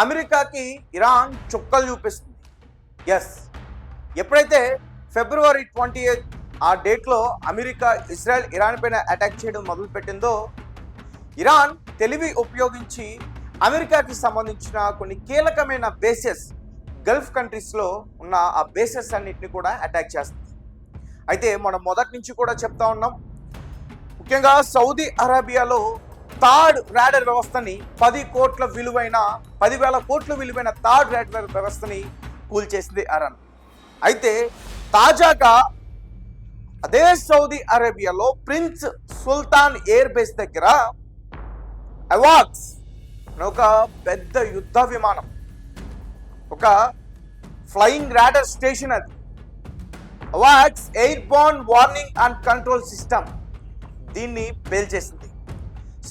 అమెరికాకి ఇరాన్ చుక్కలు చూపిస్తుంది. ఎస్, ఎప్పుడైతే ఫిబ్రవరి 28 ఆ డేట్లో అమెరికా ఇరాన్ పైన అటాక్ చేయడం మొదలుపెట్టిందో, ఇరాన్ తెలివి ఉపయోగించి అమెరికాకి సంబంధించిన కొన్ని కీలకమైన బేసెస్ గల్ఫ్ కంట్రీస్లో ఉన్న ఆ బేసెస్ అన్నిటిని కూడా అటాక్ చేస్తుంది. అయితే మనం మొదటి నుంచి కూడా చెప్తా ఉన్నాం, ముఖ్యంగా సౌదీ అరేబియాలో థర్డ్ రాడర్ వ్యవస్థని 10,000 కోట్ల విలువైన థర్డ్ రాడర్ వ్యవస్థని కూల్చేసింది ఇరాన్. అయితే తాజాగా అదే సౌదీ అరేబియాలో ప్రిన్స్ సుల్తాన్ ఎయిర్ బేస్ దగ్గర అవాక్స్ ఒక పెద్ద యుద్ధ విమానం, ఒక ఫ్లయింగ్ రాడర్ స్టేషన్, అది అవాక్స్ airborne warning and control system, దీన్ని పేల్చేసింది.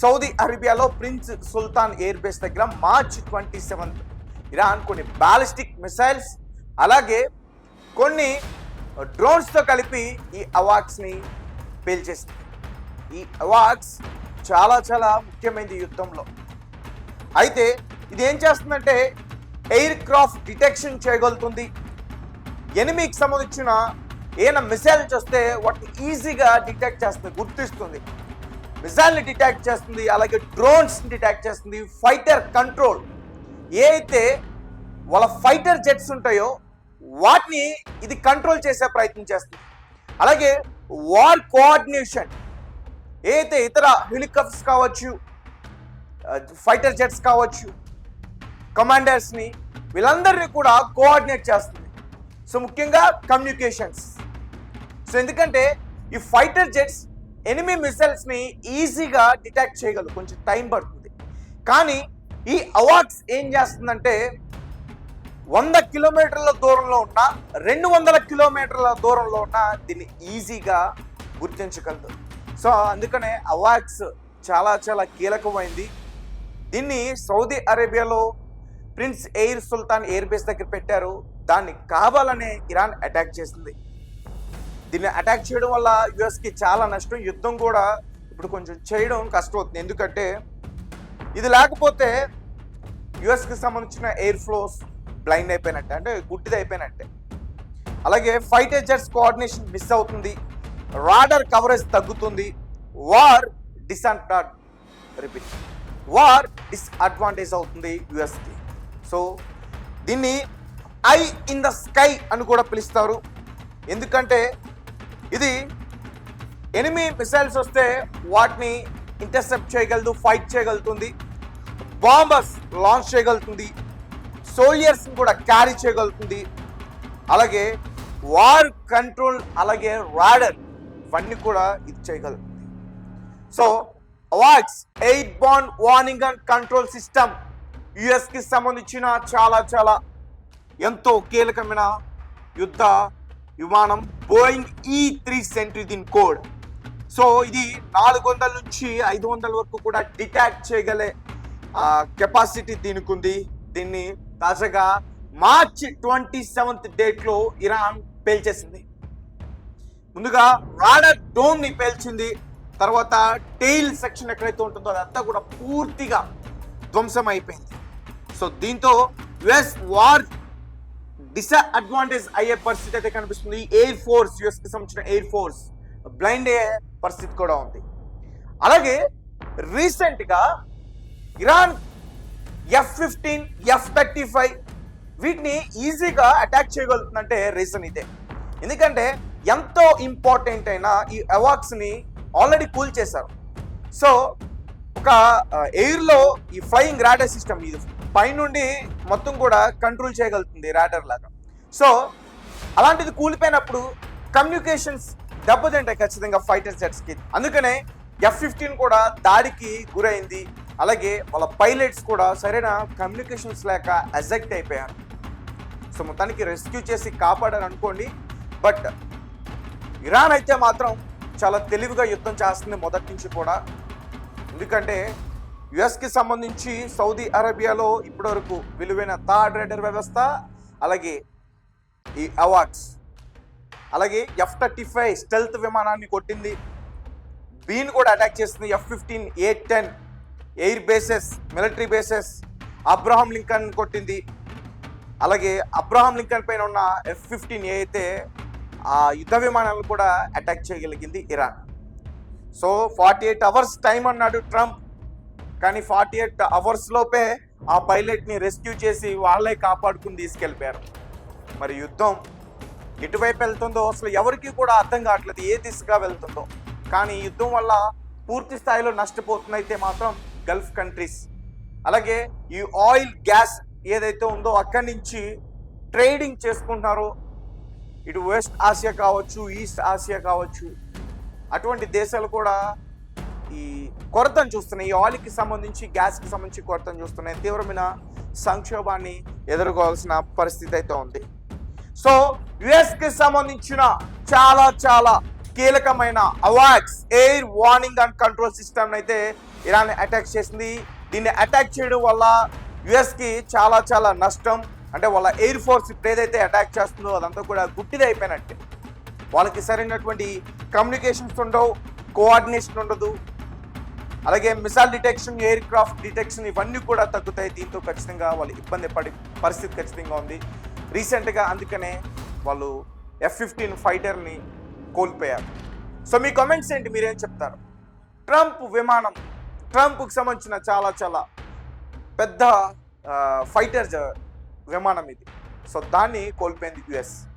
సౌదీ అరేబియాలో ప్రిన్స్ సుల్తాన్ ఎయిర్ బేస్ దగ్గర మార్చ్ 27 ఇరాన్ కొన్ని బాలిస్టిక్ మిసైల్స్ అలాగే కొన్ని డ్రోన్స్తో కలిపి ఈ అవాక్స్ని పేల్చేసింది. ఈ అవాక్స్ చాలా చాలా ముఖ్యమైనది యుద్ధంలో. అయితే ఇది ఏం చేస్తుందంటే ఎయిర్ క్రాఫ్ట్ డిటెక్షన్ చేయగలుగుతుంది. ఎనిమికి సంబంధించిన ఏమైనా మిసైల్స్ వస్తే వాటిని ఈజీగా డిటెక్ట్ చేస్తుంది, గుర్తిస్తుంది, మిసైల్ని డిటెక్ట్ చేస్తుంది, అలాగే డ్రోన్స్ని డిటెక్ట్ చేస్తుంది. ఫైటర్ కంట్రోల్, ఏ అయితే వాళ్ళ ఫైటర్ జెట్స్ ఉంటాయో వాటిని ఇది కంట్రోల్ చేసే ప్రయత్నం చేస్తుంది. అలాగే వార్ కోఆర్డినేషన్, ఏ అయితే ఇతర హెలికాప్టర్స్ కావచ్చు, ఫైటర్ జెట్స్ కావచ్చు, కమాండర్స్ని, వీళ్ళందరినీ కూడా కోఆర్డినేట్ చేస్తుంది. సో ముఖ్యంగా కమ్యూనికేషన్స్. సో ఎందుకంటే ఈ ఫైటర్ జెట్స్ ఎనిమీ మిసైల్స్ని ఈజీగా డిటెక్ట్ చేయగలరు, కొంచెం టైం పడుతుంది. కానీ ఈ అవాక్స్ ఏం చేస్తుందంటే 100 కిలోమీటర్ల దూరంలో ఉన్న 200 కిలోమీటర్ల దూరంలో ఉన్న దీన్ని ఈజీగా గుర్తించగలదు. సో అందుకనే అవాక్స్ చాలా చాలా కీలకమైంది. దీన్ని సౌదీ అరేబియాలో ప్రిన్స్ సుల్తాన్ ఎయిర్ బేస్ దగ్గర పెట్టారు. దాన్ని కావాలనే ఇరాన్ అటాక్ చేసింది. దీన్ని అటాక్ చేయడం వల్ల యుఎస్కి చాలా నష్టం. యుద్ధం కూడా ఇప్పుడు కొంచెం చేయడం కష్టం అవుతుంది. ఎందుకంటే ఇది లేకపోతే యుఎస్కి సంబంధించిన ఎయిర్ ఫ్లోస్ బ్లైండ్ అయిపోయినట్టే, అంటే గుడ్డిది అయిపోయినట్టే. అలాగే ఫైటర్ జెట్స్ కోఆర్డినేషన్ మిస్ అవుతుంది, రాడర్ కవరేజ్ తగ్గుతుంది, వార్ డిస్అడ్వాంటేజ్ అవుతుంది యుఎస్కి. సో దీన్ని ఐ ఇన్ ద స్కై అని కూడా పిలుస్తారు. ఎందుకంటే ఇది ఎనిమీ మిసైల్స్ వస్తే వాటిని ఇంటర్సెప్ట్ చేయగలదు, ఫైట్ చేయగలుగుతుంది, బాంబర్స్ లాంచ్ చేయగలుగుతుంది, సోల్జర్స్ని కూడా క్యారీ చేయగలుగుతుంది, అలాగే వార్ కంట్రోల్, అలాగే రాడర్, ఇవన్నీ కూడా ఇది చేయగలుగుతుంది. సో అవాక్స్ airborne warning and control system యుఎస్కి సంబంధించిన చాలా చాలా ఎంతో కీలకమైన యుద్ధ విమానం. బోయింగ్ E-3 దీని కోడ్. సో ఇది 400 నుంచి 500 వరకు కూడా డిటాక్ట్ చేయగలే కెపాసిటీ దీనికి ఉంది. దీన్ని తాజాగా మార్చ్ 27 డేట్లో ఇరాన్ పేల్చేసింది. ముందుగా రాడర్ డోమ్ని పేల్చింది, తర్వాత టెయిల్ సెక్షన్ ఎక్కడైతే ఉంటుందో అదంతా కూడా పూర్తిగా ధ్వంసం అయిపోయింది. సో దీంతో యుఎస్ వార్ డిసడ్వాంటేజ్ అయ్యే పరిస్థితి అయితే కనిపిస్తుంది. ఎయిర్ ఫోర్స్, యుఎస్కి సంబంధించిన ఎయిర్ ఫోర్స్ బ్లైండ్ అయ్యే పరిస్థితి కూడా ఉంది. అలాగే రీసెంట్గా ఇరాన్ F-15, F-35 వీటిని ఈజీగా అటాక్ చేయగలుగుతుందంటే రీజన్ ఇదే. ఎందుకంటే ఎంతో ఇంపార్టెంట్ అయిన ఈ అవాక్స్ని ఆల్రెడీ కూల్ చేశారు. సో ఒక ఎయిర్లో ఈ ఫ్లయింగ్ రాడర్ సిస్టమ్ ఇది పైనుండి మొత్తం కూడా కంట్రోల్ చేయగలుగుతుంది రాడర్ లాగా. సో అలాంటిది కూలిపోయినప్పుడు కమ్యూనికేషన్స్ దెబ్బతింటాయి ఖచ్చితంగా ఫైటర్ జెట్స్కి. అందుకనే F-15 కూడా దాడికి గురైంది. అలాగే వాళ్ళ పైలట్స్ కూడా సరైన కమ్యూనికేషన్స్ లేక ఎజెక్ట్ అయిపోయారు. సో మొత్తానికి రెస్క్యూ చేసి కాపాడారు అనుకోండి. బట్ ఇరాన్ అయితే మాత్రం చాలా తెలివిగా యుద్ధం చేస్తుంది మొదటి నుంచి కూడా. ఎందుకంటే యుఎస్కి సంబంధించి సౌదీ అరేబియాలో ఇప్పటివరకు విలువైన థర్డ్ రాడర్ వ్యవస్థ, అలాగే ఈ అవాక్స్, అలాగే F-35 స్టెల్త్ విమానాన్ని కొట్టింది, బీన్ కూడా అటాక్ చేస్తుంది, F-15, A-10 air bases, military bases, Abraham Lincoln కొట్టింది. అలాగే అబ్రహాం లింకన్ పైన ఉన్న F-15 అయితే ఆ యుద్ధ విమానాలను కూడా అటాక్ చేయగలిగింది ఇరాన్. సో 48 అవర్స్ టైం అన్నాడు ట్రంప్, కానీ 48 అవర్స్ లోపే ఆ పైలట్ని రెస్క్యూ చేసి వాళ్ళే కాపాడుకుని తీసుకెళ్ళిపోయారు. మరి యుద్ధం ఎటువైపు వెళ్తుందో అసలు ఎవరికి కూడా అర్థం కావట్లేదు, ఏ దిశగా వెళ్తుందో. కానీ యుద్ధం వల్ల పూర్తి స్థాయిలో నష్టపోతుందైతే మాత్రం గల్ఫ్ కంట్రీస్. అలాగే ఈ ఆయిల్ గ్యాస్ ఏదైతే ఉందో అక్కడి నుంచి ట్రేడింగ్ చేసుకుంటున్నారో, ఇటు వెస్ట్ ఆసియా కావచ్చు, ఈస్ట్ ఆసియా కావచ్చు, అటువంటి దేశాలు కూడా ఈ కొరతను చూస్తున్నాయి. ఈ ఆయిల్కి సంబంధించి, గ్యాస్కి సంబంధించి కొరతను చూస్తున్నాయి. తీవ్రమైన సంక్షోభాన్ని ఎదుర్కోవాల్సిన పరిస్థితి అయితే ఉంది. సో యుఎస్కి సంబంధించిన చాలా చాలా కీలకమైన అవాక్స్ air warning and control system అయితే ఇరాన్ అటాక్ చేసింది. దీన్ని అటాక్ చేయడం వల్ల యుఎస్కి చాలా చాలా నష్టం. అంటే వాళ్ళ ఎయిర్ ఫోర్స్ ఇప్పుడు ఏదైతే అటాక్ చేస్తుందో అదంతా కూడా గుట్టిది అయిపోయినట్టే. వాళ్ళకి సరైనటువంటి కమ్యూనికేషన్స్ ఉండవు, కోఆర్డినేషన్ ఉండదు. అలాగే missile detection, air craft detection ఇవన్నీ కూడా తగ్గుతాయి. దీంతో ఖచ్చితంగా వాళ్ళు ఇబ్బంది పడే పరిస్థితి ఖచ్చితంగా ఉంది. రీసెంట్గా అందుకనే వాళ్ళు F-15 ఫైటర్ని కోల్పోయారు. సో మీ కామెంట్స్ ఏంటి, మీరేం చెప్తారు? ట్రంప్కి సంబంధించిన చాలా చాలా పెద్ద ఫైటర్ విమానం ఇది. సో దాన్ని కోల్పోయింది యుఎస్.